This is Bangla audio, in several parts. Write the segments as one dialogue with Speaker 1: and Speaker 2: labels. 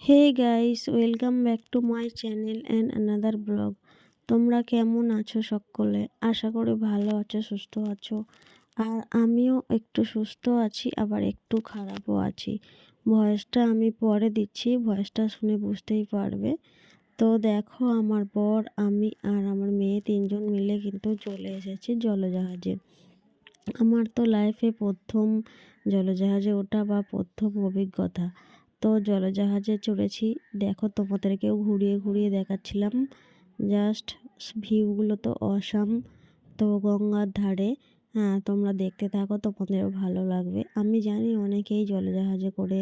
Speaker 1: Hey guys, welcome back to my channel and another blog. তোমরা কেমন আছো সকলে? আশা করি ভালো আছো, সুস্থ আছো। আর আমিও একটু সুস্থ আছি, আবার একটু খারাপও আছি। ভয়েসটা আমি পরে দিচ্ছি, ভয়েসটা শুনে বুঝতেই পারবে। তো দেখো, আমার বর, আমি আর আমার মেয়ে তিনজন মিলে কিন্তু চলে এসেছি জলজাহাজে। আমার তো লাইফে প্রথম জলজাহাজে ওঠা বা প্রথম অভিজ্ঞতা। তো জলজাহাজে চড়েছি, দেখো তোমাদেরকেও ঘুরিয়ে ঘুরিয়ে দেখাচ্ছিলাম। জাস্ট ভিউগুলো তো অসাম। তো গঙ্গার ধারে, হ্যাঁ, তোমরা দেখতে থাকো, তোমাদেরও ভালো লাগবে। আমি জানি অনেকেই জলজাহাজে করে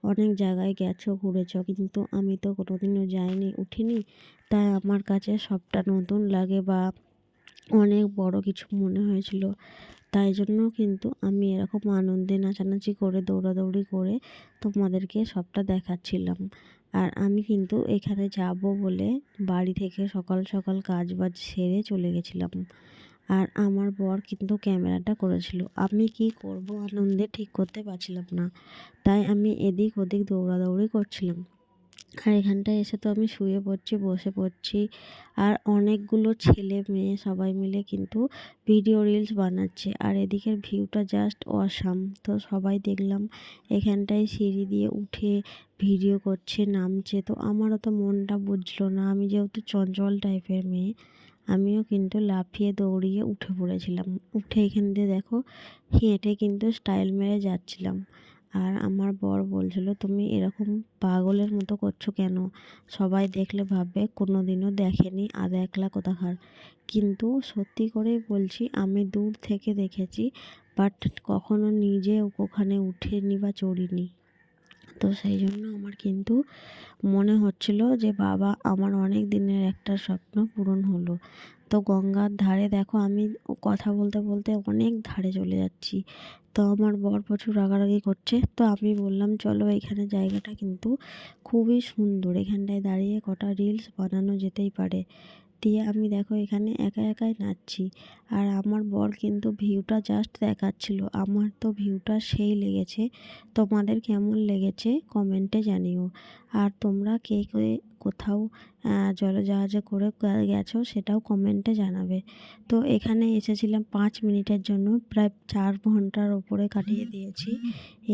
Speaker 1: অনেক জায়গায় গেছো, ঘুরেছো, কিন্তু আমি তো কোনোদিনও যাইনি, উঠিনি। তাই আমার কাছে সবটা নতুন লাগে বা অনেক বড় কিছু মনে হয়েছিল। তাই জন্য কিন্তু আমি এরকম আনন্দে নাচানাচি করে, দৌড়াদৌড়ি করে তোমাদেরকে সবটা দেখাচ্ছিলাম। আর আমি কিন্তু এখানে যাব বলে বাড়ি থেকে সকাল সকাল কাজ বাজ সেরে চলে গেছিলাম। আর আমার বর কিন্তু ক্যামেরাটা করেছিল। আমি কি করব, আনন্দে ঠিক করতে পারছিলাম না। তাই আমি এদিক ওদিক দৌড়াদৌড়ি করছিলাম। আর এখানটায় এসে তো আমি শুয়ে পড়ছি, বসে পড়ছি। আর অনেকগুলো ছেলে মেয়ে সবাই মিলে কিন্তু ভিডিও রিলস বানাচ্ছে। আর এদিকের ভিউটা জাস্ট অসাম। তো সবাই দেখলাম এখানটায় সিঁড়ি দিয়ে উঠে ভিডিও করছে, নামছে। তো আমারও তো মনটা বুঝলো না, আমি যেহেতু চঞ্চল টাইপের মেয়ে, আমিও কিন্তু লাফিয়ে দৌড়িয়ে উঠে পড়েছিলাম। উঠে এখান দিয়ে দেখো হেঁটে কিন্তু স্টাইল মেরে যাচ্ছিলাম। আর আমার বর বলছিল, তুমি এরকম পাগলের মতো করছো কেন? সবাই দেখলে ভাববে কোনোদিনও দেখেনি আধা একলা কোথাকার। কিন্তু সত্যি করেই বলছি, আমি দূর থেকে দেখেছি, বাট কখনো নিজে ওখানে উঠিনি বা চড়িনি। তো সেই জন্য আমার কিন্তু মনে হচ্ছিল যে বাবা, আমার অনেক দিনের একটা স্বপ্ন পূরণ হলো। তো গঙ্গার ধারে দেখো, আমি কথা বলতে বলতে অনেক ধারে চলে যাচ্ছি। তো আমার বর প্রচুর রাগারাগি করছে। তো আমি বললাম, চলো, এখানে জায়গাটা কিন্তু খুবই সুন্দর, এখানটায় দাঁড়িয়ে কটা রিলস বানানো যেতেই পারে। দিয়ে আমি দেখো এখানে একা একাই নাচছি। আর আমার বর কিন্তু ভিউটা জাস্ট দেখাচ্ছিল। আমার তো ভিউটা সেই লেগেছে। তোমাদের কেমন লেগেছে কমেন্টে জানিও। আর তোমরা কে কে কোথাও জলজাহাজে করে গেছো সেটাও কমেন্টে জানাবে। তো এখানে এসেছিলাম 5 মিনিটের জন্য, প্রায় 4 ঘন্টার ওপরে কাটিয়ে দিয়েছি।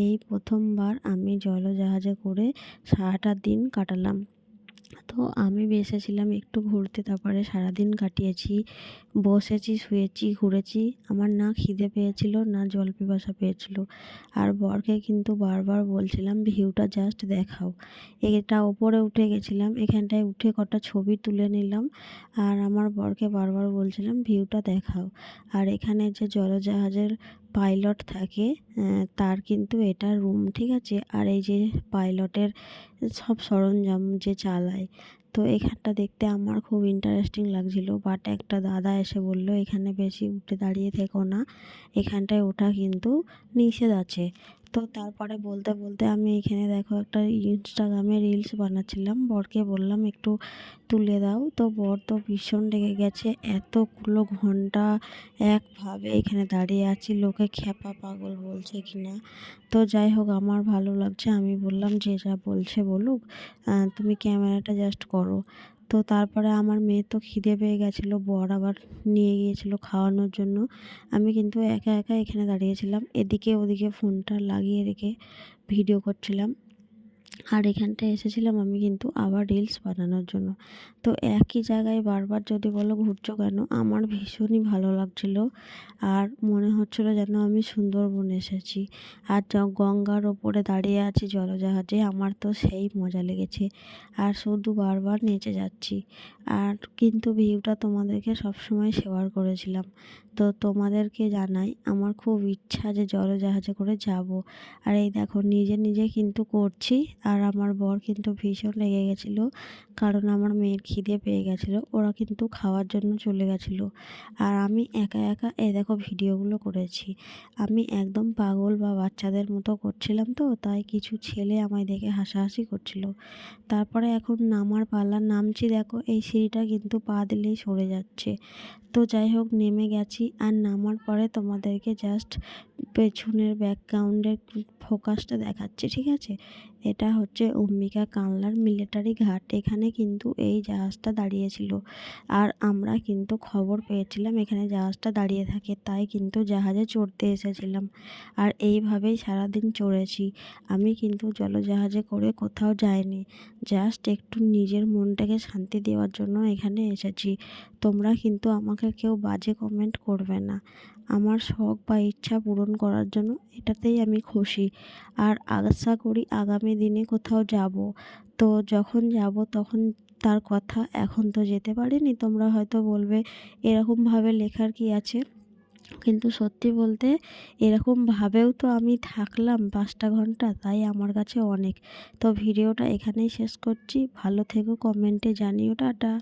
Speaker 1: এই প্রথমবার আমি জলজাহাজে করে সারাটা দিন কাটালাম। তো আমি এসেছিলাম একটু ঘুরতে, তারপরে সারাদিন কাটিয়েছি, বসেছি, শুয়েছি, ঘুরেছি। আমার না খিদে পেয়েছিল, না জল পিপাসা পেয়েছিল। আর বরকে কিন্তু বারবার বলছিলাম ভিউটা জাস্ট দেখাও। এটা ওপরে উঠে গেছিলাম, এখানটায় উঠে কটা ছবি তুলে নিলাম। আর আমার বরকে বারবার বলছিলাম ভিউটা দেখাও। আর এখানে যে জলজাহাজের পাইলট থাকে, তার কিন্তু এটা রুম, ঠিক আছে। আর এই যে পাইলটের সব সরঞ্জাম যে চালায়। তো এখানটা দেখতে আমার খুব ইন্টারেস্টিং লাগছিল, বাট একটা দাদা এসে বলল এখানে বেশি উঠে দাঁড়িয়ে থেকো না, এখানটায় ওঠা কিন্তু নিষেধ আছে। তো তারপরে বলতে বলতে আমি এখানে দেখো একটা ইনস্টাগ্রামে রিলস বানাচ্ছিলাম, বরকে বললাম একটু তুলে দাও। তো বর তো ভীষণ রেগে গেছে, এতগুলো ঘন্টা একভাবে এখানে দাঁড়িয়ে আছি, লোকে খ্যাপা পাগল বলছে কিনা। তো যাই হোক, আমার ভালো লাগছে। আমি বললাম যে যা বলছে বলুক, তুমি ক্যামেরাটা জাস্ট করো। তো তারপরে আমার মেয়ে তো খিদে পেয়ে গেছিলো, বর আবার নিয়ে গিয়েছিলো খাওয়ানোর জন্য। আমি কিন্তু একা একা এখানে দাঁড়িয়েছিলাম, এদিকে ওদিকে ফোনটা লাগিয়ে রেখে ভিডিও করছিলাম। আর এখানটায় এসেছিলাম আমি কিন্তু আবার রিলস বানানোর জন্য। তো একই জায়গায় বারবার যদি বলো ঘুরছো কেন, আমার ভীষণই ভালো লাগছিলো। আর মনে হচ্ছিলো যেন আমি সুন্দরবন এসেছি। আর গঙ্গার ওপরে দাঁড়িয়ে আছি জলজাহাজে, আমার তো সেই মজা লেগেছে। আর শুধু বারবার নেচে যাচ্ছি। আর কিন্তু ভিউটা তোমাদেরকে সবসময় শেয়ার করেছিলাম। তো তোমাদেরকে জানাই, আমার খুব ইচ্ছা যে জলজাহাজে করে যাব। আর এই দেখো নিজে নিজে কিন্তু করছি। আর আমার বর কিন্তু ভীষণ লেগে গেছিলো, কারণ আমার মেয়ের খিদে পেয়ে গেছিলো, ওরা কিন্তু খাওয়ার জন্য চলে গেছিলো। আর আমি একা একা এই দেখো ভিডিওগুলো করেছি। আমি একদম পাগল বা বাচ্চাদের মতো করছিলাম, তো তাই কিছু ছেলে আমায় দেখে হাসাহাসি করছিল। তারপরে এখন নামার পালা, নামছি, দেখো এই সিঁড়িটা কিন্তু পা দিলেই সরে যাচ্ছে। তো যাই হোক, নেমে গেছি। আর নামার পরে তোমাদেরকে জাস্ট পেছনের ব্যাকগ্রাউন্ডের ফোকাসটা দেখাচ্ছি, ঠিক আছে? এটা হচ্ছে অম্বিকা কানলার মিলিটারি ঘাট। এখানে কিন্তু এই জাহাজটা দাঁড়িয়েছিল। আর আমরা কিন্তু খবর পেয়েছিলাম এখানে জাহাজটা দাঁড়িয়ে থাকে, তাই কিন্তু জাহাজে চড়তে এসেছিলাম। আর এইভাবেই সারাদিন চড়েছি। আমি কিন্তু জলজাহাজে করে কোথাও যাইনি, জাস্ট একটু নিজের মনটাকে শান্তি দেওয়ার জন্য এখানে এসেছি। তোমরা কিন্তু আমাকে কেউ বাজে কমেন্ট করবে না। আমার শখ বা ইচ্ছা পূরণ করার জন্য এটাতেই আমি খুশি। আর আশা করি আগামী দিনে কোথাও যাব, তো যখন যাব তখন তার কথা। এখন তো যেতে পারিনি, তোমরা হয়তো বলবে এরকমভাবে লেখার কি আছে, কিন্তু সত্যি বলতে এরকমভাবেও তো আমি থাকলাম 5টা ঘন্টা, তাই আমার কাছে অনেক। তো ভিডিওটা এখানেই শেষ করছি। ভালো থেকো, কমেন্টে জানিও। টাটা।